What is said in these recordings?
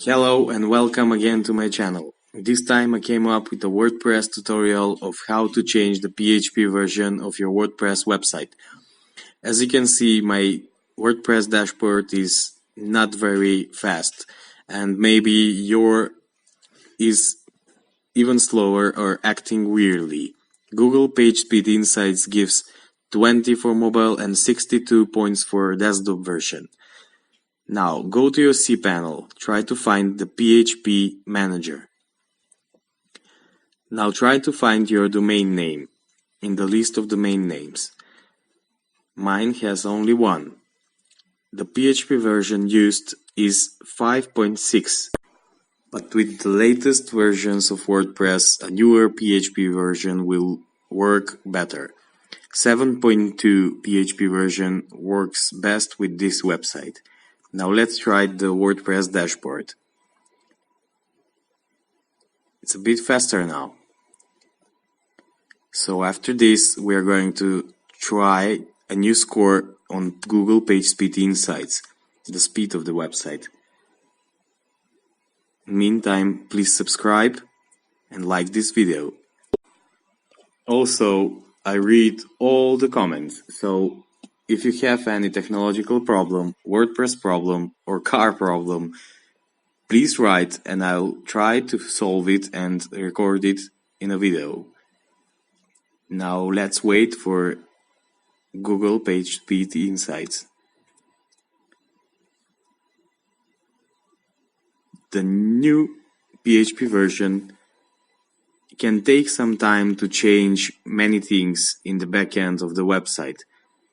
Hello and welcome again to my channel. This time I came up with a WordPress tutorial of how to change the PHP version of your WordPress website. As you can see, my WordPress dashboard is not very fast, and maybe your is even slower or acting weirdly. Google PageSpeed Insights gives 20 for mobile and 62 points for desktop version. Now, go to your cPanel, try to find the PHP manager. Now try to find your domain name in the list of domain names. Mine has only one. The PHP version used is 5.6, but with the latest versions of WordPress, a newer PHP version will work better. 7.2 PHP version works best with this website. Now let's try the WordPress dashboard. It's a bit faster now. So after this, we are going to try a new score on Google PageSpeed Insights, the speed of the website. Meantime, please subscribe and like this video. Also, I read all the comments, so if you have any technological problem, WordPress problem, or car problem, please write and I'll try to solve it and record it in a video. Now let's wait for Google PageSpeed Insights. The new PHP version can take some time to change many things in the backend of the website.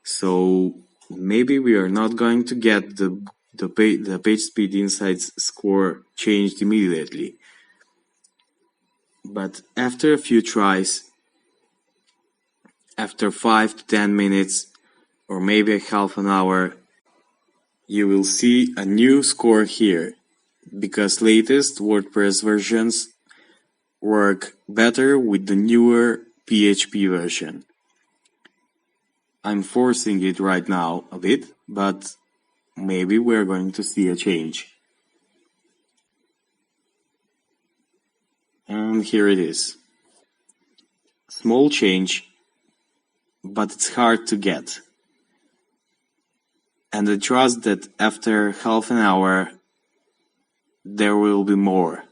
So maybe we are not going to get the PageSpeed Insights score changed immediately. But after a few tries, after 5 to 10 minutes, or maybe a half an hour, you will see a new score here, because latest WordPress versions work better with the newer PHP version. I'm forcing it right now a bit, but maybe we're going to see a change. And here it is. Small change, but it's hard to get. And I trust that after half an hour, there will be more.